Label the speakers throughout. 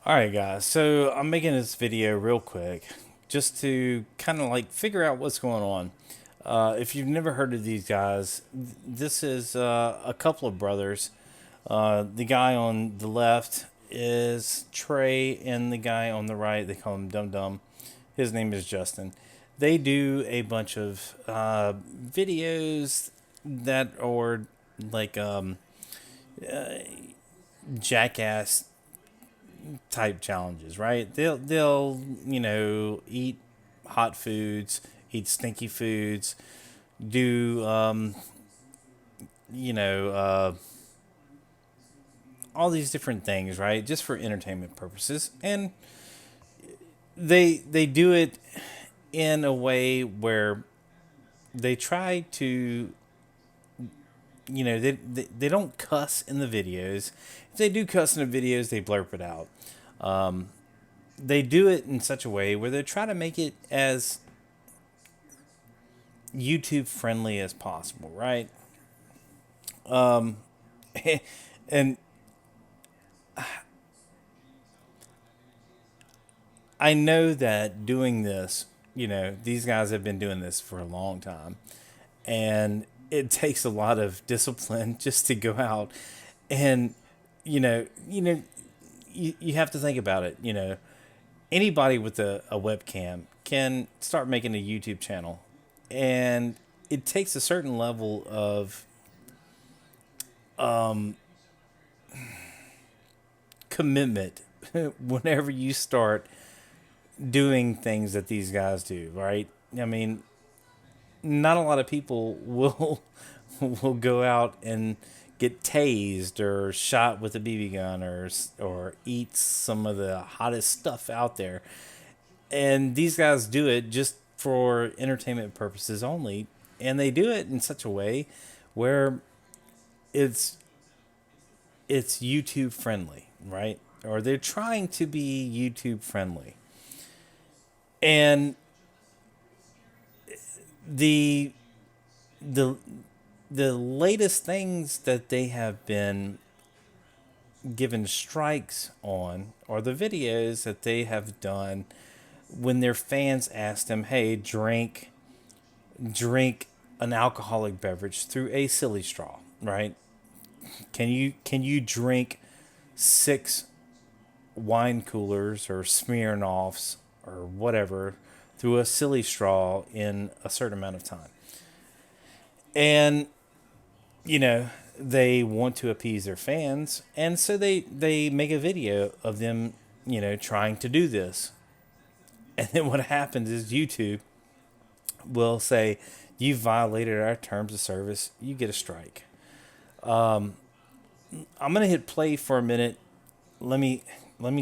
Speaker 1: Alright guys, so I'm making this video real quick just to kind of like figure out what's going on. If you've never heard of these guys, this is a couple of brothers. The guy on the left is Trey, and the guy on the right, they call him Dum Dum. His name is Justin. They do a bunch of videos that are like jackass type challenges, right? They'll eat hot foods, eat stinky foods, do you know uh, all these different things, right? Just for entertainment purposes, and they do it in a way where they try to they don't cuss in the videos. If they do cuss in the videos, they blurp it out. They do it in such a way where they try to make it as YouTube friendly as possible, right? And I know that doing this, these guys have been doing this for a long time, and it takes a lot of discipline just to go out and you know, you know, you have to think about it. Anybody with a webcam can start making a YouTube channel, and it takes a certain level of commitment whenever you start doing things that these guys do, right? I mean, not a lot of people will will go out and get tased or shot with a BB gun or eat some of the hottest stuff out there. And these guys do it just for entertainment purposes only, and they do it in such a way where it's it's YouTube friendly, right? Or they're trying to be YouTube friendly. And the the the latest things that they have been given strikes on are the videos that they have done when their fans ask them, "Hey, drink an alcoholic beverage through a silly straw, right? Can you drink six wine coolers or smirnoffs or whatever through a silly straw in a certain amount of time?" And they want to appease their fans, and so they make a video of them trying to do this. And then what happens is YouTube will say, "You violated our terms of service, you get a strike." I'm gonna hit play for a minute. Let me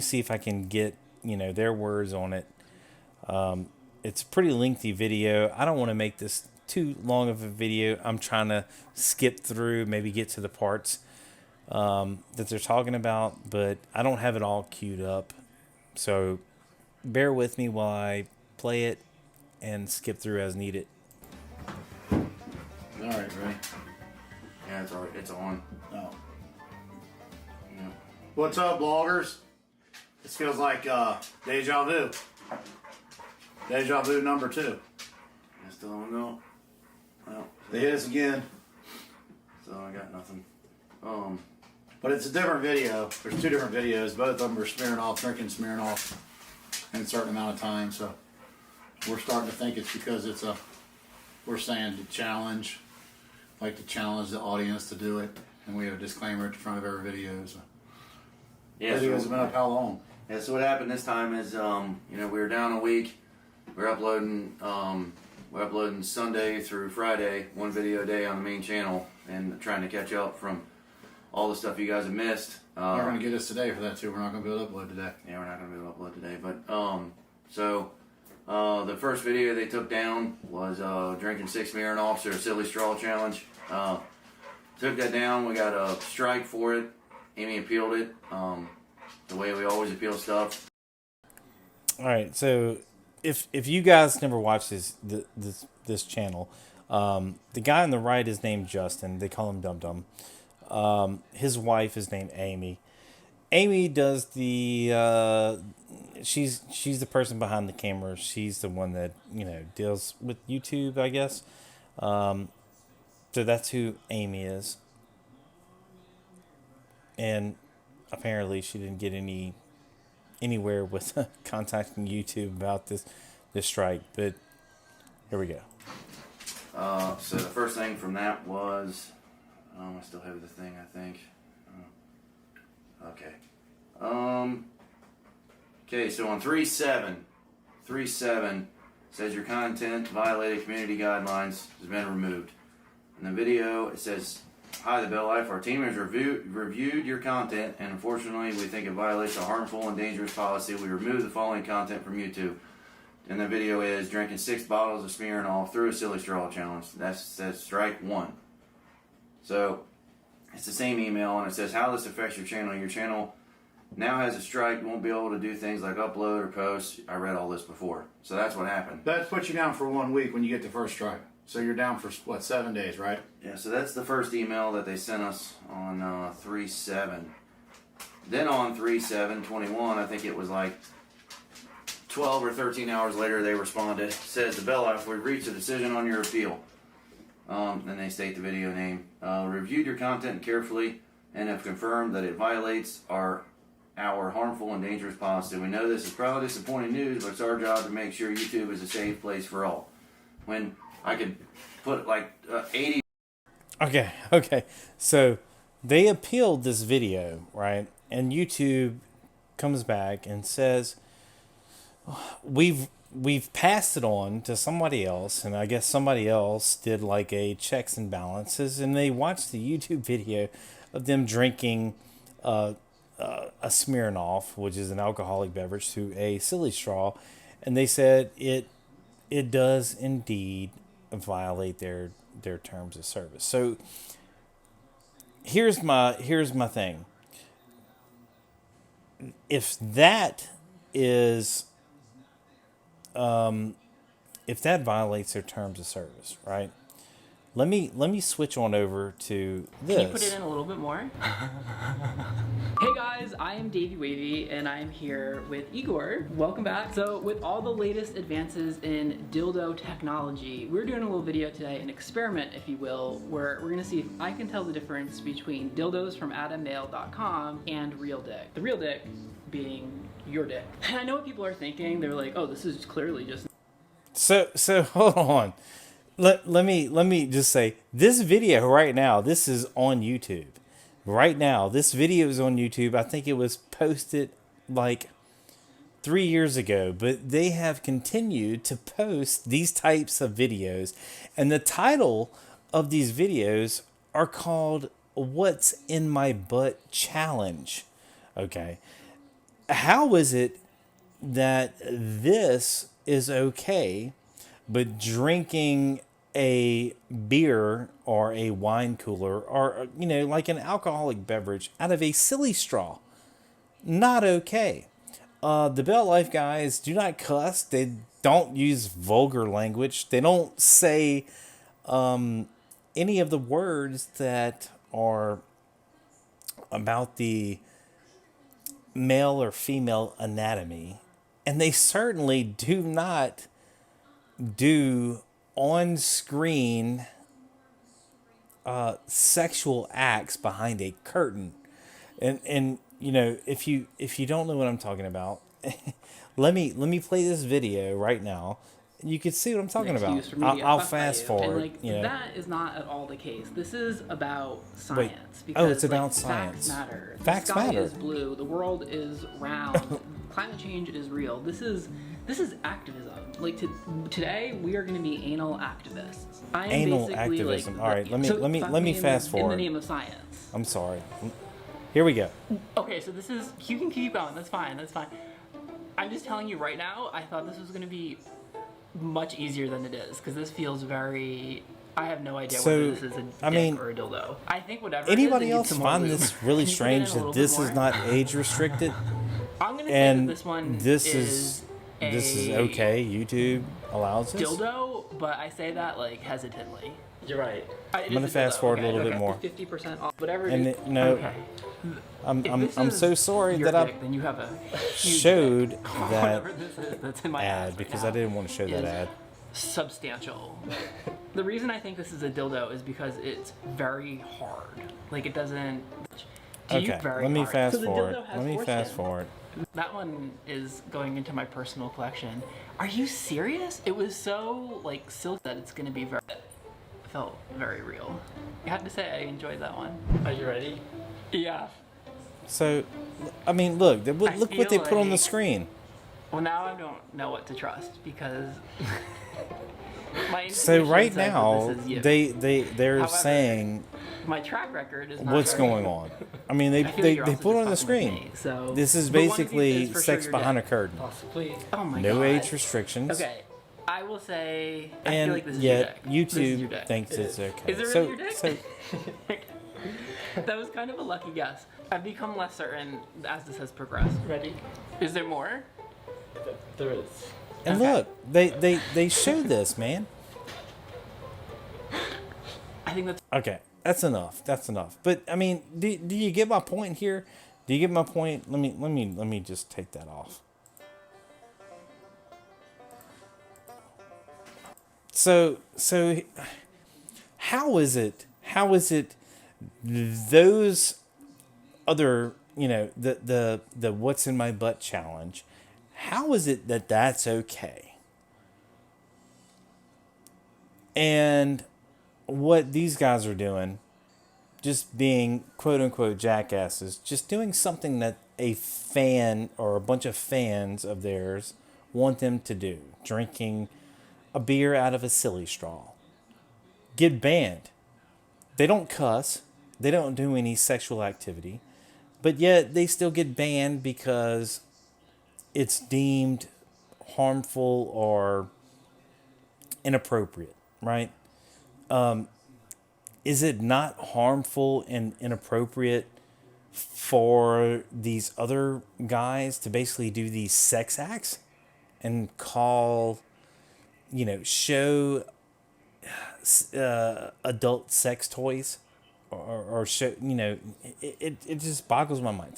Speaker 1: see if I can get their words on it. It's a pretty lengthy video. I don't want to make this too long of a video. I'm trying to skip through, maybe get to the parts that they're talking about, but I don't have it all queued up. So bear with me while I play it and skip through as needed.
Speaker 2: All right, ready? Yeah, it's already, it's on.
Speaker 3: Oh.
Speaker 2: Yeah.
Speaker 3: What's up, bloggers? This feels like deja vu. Deja vu number 2.
Speaker 2: I still don't know. Well,
Speaker 3: It is again,
Speaker 2: so I got nothing.
Speaker 3: but it's a different video. There's 2 different videos. Both of them are drinking Smirnoff in a certain amount of time. So we're starting to think it's because we're saying to challenge, like to challenge the audience to do it. And we have a disclaimer at the front of every video. So
Speaker 2: Yeah.
Speaker 3: videos have been up how long?
Speaker 2: Yeah. So what happened this time is, we were down a week. We're uploading. We're uploading Sunday through Friday, one video a day on the main channel, and trying to catch up from all the stuff you guys have missed.
Speaker 3: They're going to get us today for that too. We're not going to be able to upload today.
Speaker 2: Yeah, we're not going to be able to upload today, but the first video they took down was drinking 6 Smirnoffs or a silly straw challenge. Took that down. We got a strike for it. Amy appealed it. The way we always appeal stuff.
Speaker 1: All right, so if you guys never watched this channel, the guy on the right is named Justin. They call him Dum Dum. His wife is named Amy, Amy does the she's the person behind the camera. She's the one that deals with YouTube, I guess. So that's who Amy is. And apparently she didn't get anywhere with contacting YouTube about this strike. But here we go.
Speaker 2: So the first thing from that was, I still have the thing, I think. Okay. Okay, so on 3.7 says your content violated community guidelines has been removed. In the video, it says, "Hi, the Bell Life. Our team has reviewed your content, and unfortunately, we think it violates a harmful and dangerous policy. We remove the following content from YouTube." And the video is drinking 6 bottles of smirnoff through a silly straw challenge. That's strike 1. So it's the same email, and it says how this affects your channel. Your channel now has a strike. You won't be able to do things like upload or post. I read all this before. So that's what happened.
Speaker 3: That puts you down for 1 week when you get the first strike. So you're down for, what, 7 days, right?
Speaker 2: Yeah, so that's the first email that they sent us on 3/7. Then on 3/7/21, I think it was like 12 or 13 hours later, they responded. It says, "The Bell Life, we've reached a decision on your appeal." And they state the video name. "Reviewed your content carefully and have confirmed that it violates our harmful and dangerous policy. We know this is probably disappointing news, but it's our job to make sure YouTube is a safe place for all." When I could put like 80.
Speaker 1: Okay. So they appealed this video, right? And YouTube comes back and says, we've passed it on to somebody else, and I guess somebody else did like a checks and balances, and they watched the YouTube video of them drinking a Smirnoff, which is an alcoholic beverage, through a silly straw, and they said it does indeed violate their terms of service. So here's my thing. If that is if that violates their terms of service, right? Let me switch on over to this.
Speaker 4: Can you put it in a little bit more? Hey guys, I am Davey Wavy and I'm here with Igor. Welcome back. So with all the latest advances in dildo technology, we're doing a little video today, an experiment if you will, where we're gonna see if I can tell the difference between dildos from adammail.com and real dick. The real dick being your dick. And I know what people are thinking. They're like, oh, this is clearly just...
Speaker 1: So hold on. Let me just say, this video right now, this is on YouTube. Right now, this video is on YouTube. I think it was posted like 3 years ago, but they have continued to post these types of videos. And the title of these videos are called "What's in My Butt Challenge." Okay. How is it that this is okay, but drinking a beer or a wine cooler or, like an alcoholic beverage out of a silly straw, not okay? The Bell Life guys do not cuss. They don't use vulgar language. They don't say any of the words that are about the male or female anatomy. And they certainly do not do on-screen sexual acts behind a curtain. And if you don't know what I'm talking about, let me play this video right now. You can see what I'm talking about. I'll fast forward.
Speaker 4: And that is not at all the case. This is about science. Because,
Speaker 1: it's about science.
Speaker 4: Facts matter.
Speaker 1: Facts
Speaker 4: the sky
Speaker 1: matter.
Speaker 4: is blue. The world is round. Climate change is real. This is activism. Like today, we are going to be anal activists. I am
Speaker 1: Anal
Speaker 4: basically
Speaker 1: activism.
Speaker 4: Like,
Speaker 1: All right, let me fast forward.
Speaker 4: In the name of science.
Speaker 1: I'm sorry. Here we go.
Speaker 4: Okay, so this is, you can keep going. That's fine. I'm just telling you right now. I thought this was going to be much easier than it is, because this feels very... I have no idea whether this is a dick or a dildo. I think whatever.
Speaker 1: Anybody else find this really strange that this is not age restricted?
Speaker 4: I'm gonna say that this one
Speaker 1: this is okay. YouTube allows this.
Speaker 4: Dildo, but I say that like hesitantly. You're right.
Speaker 1: I'm gonna fast forward a little bit more.
Speaker 4: 50% off. Whatever.
Speaker 1: And
Speaker 4: it is.
Speaker 1: no.
Speaker 4: Okay. If
Speaker 1: I'm
Speaker 4: this
Speaker 1: so
Speaker 4: is
Speaker 1: sorry
Speaker 4: your
Speaker 1: that
Speaker 4: dick,
Speaker 1: I
Speaker 4: then you have a huge
Speaker 1: showed
Speaker 4: dick.
Speaker 1: that
Speaker 4: Whatever this is that's in my
Speaker 1: ad
Speaker 4: ass right
Speaker 1: because
Speaker 4: now
Speaker 1: I didn't want to show that
Speaker 4: is
Speaker 1: ad.
Speaker 4: substantial. The reason I think this is a dildo is because it's very hard. Like it doesn't.
Speaker 1: Okay,
Speaker 4: Very
Speaker 1: let me
Speaker 4: hard.
Speaker 1: fast
Speaker 4: So the
Speaker 1: forward.
Speaker 4: dildo has
Speaker 1: Let me
Speaker 4: foreskin.
Speaker 1: fast forward.
Speaker 4: That one is going into my personal collection. Are you serious? It was so like silk that it's gonna be very. Felt very real. I have to say I enjoyed that one.
Speaker 5: Are you ready?
Speaker 4: Yeah.
Speaker 1: So, I mean, look what they
Speaker 4: feel
Speaker 1: put on the
Speaker 4: like-
Speaker 1: screen.
Speaker 4: Well, now I don't know what to trust because my
Speaker 1: So
Speaker 4: intuition
Speaker 1: right
Speaker 4: says that
Speaker 1: now
Speaker 4: this is you.
Speaker 1: they're
Speaker 4: However,
Speaker 1: saying
Speaker 4: my track record is not
Speaker 1: what's
Speaker 4: very
Speaker 1: going
Speaker 4: good.
Speaker 1: on. I mean,
Speaker 4: I feel
Speaker 1: they
Speaker 4: you're
Speaker 1: they
Speaker 4: also
Speaker 1: put
Speaker 4: just
Speaker 1: on the
Speaker 4: fucking with
Speaker 1: screen.
Speaker 4: me, so
Speaker 1: This is
Speaker 4: but one of these
Speaker 1: basically
Speaker 4: is for
Speaker 1: sex
Speaker 4: sure
Speaker 1: behind a
Speaker 4: your
Speaker 1: curtain.
Speaker 5: Possibly.
Speaker 4: dick. Oh my
Speaker 1: No
Speaker 4: god.
Speaker 1: age restrictions.
Speaker 4: Okay, I will say. I
Speaker 1: And
Speaker 4: feel like this is your
Speaker 1: yet
Speaker 4: dick. This is your
Speaker 1: YouTube
Speaker 4: dick.
Speaker 1: thinks it's okay.
Speaker 4: Is it really
Speaker 1: so,
Speaker 4: your dick?
Speaker 1: so
Speaker 4: That was kind of a lucky guess. I've become less certain as this has progressed.
Speaker 5: Ready?
Speaker 4: Is there more?
Speaker 5: There is.
Speaker 1: and
Speaker 4: Okay.
Speaker 1: look, they show this, man.
Speaker 4: I think that's.
Speaker 1: Okay, that's enough. That's enough. But I mean, do you get my point here? Do you get my point? Let me just take that off. So how is it those other, the what's in my butt challenge, how is it that that's okay? And what these guys are doing, just being quote unquote jackasses, just doing something that a fan or a bunch of fans of theirs want them to do, drinking a beer out of a silly straw, get banned. They don't cuss, they don't do any sexual activity, but yet they still get banned because it's deemed harmful or inappropriate, right? Is it not harmful and inappropriate for these other guys to basically do these sex acts and call, show adult sex toys or show, it just boggles my mind.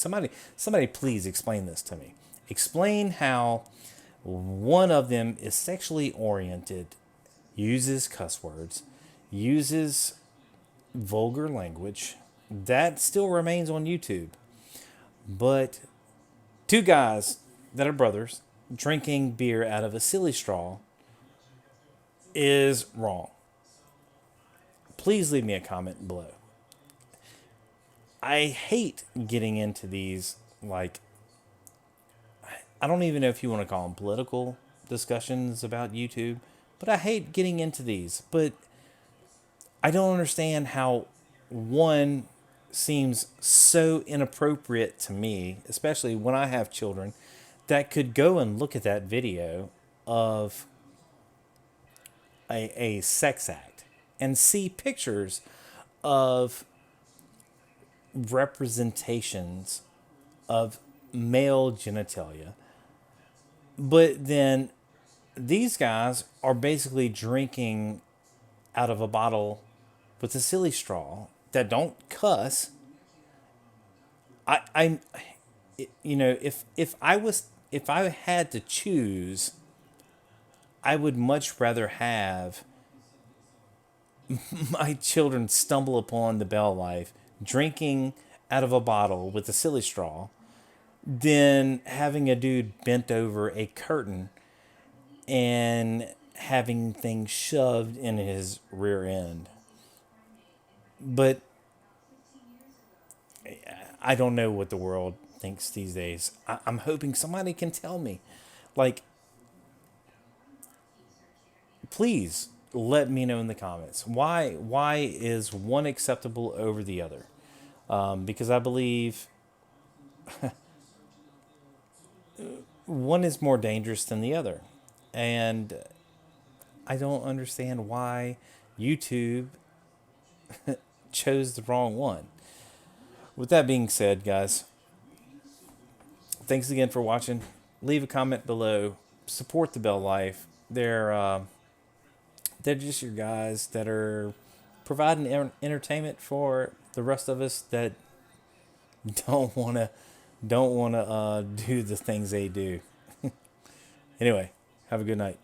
Speaker 1: Somebody please explain this to me. Explain how one of them is sexually oriented, uses cuss words, uses vulgar language that still remains on YouTube, but two guys that are brothers drinking beer out of a silly straw is wrong. Please leave me a comment below. I hate getting into these, like, I don't even know if you want to call them political discussions about YouTube, but I hate getting into these. But I don't understand how one seems so inappropriate to me, especially when I have children that could go and look at that video of a sex act and see pictures of representations of male genitalia. But then these guys are basically drinking out of a bottle with a silly straw that don't cuss. If I had to choose, I would much rather have my children stumble upon the Bell Life drinking out of a bottle with a silly straw than having a dude bent over a curtain and having things shoved in his rear end. But I don't know what the world thinks these days. I'm hoping somebody can tell me. Like, please let me know in the comments. Why is one acceptable over the other? Because I believe one is more dangerous than the other. And I don't understand why YouTube chose the wrong one. With that being said, guys, thanks again for watching. Leave a comment below. Support the Bell Life. They're just your guys that are providing entertainment for the rest of us that don't wanna do the things they do. Anyway, have a good night.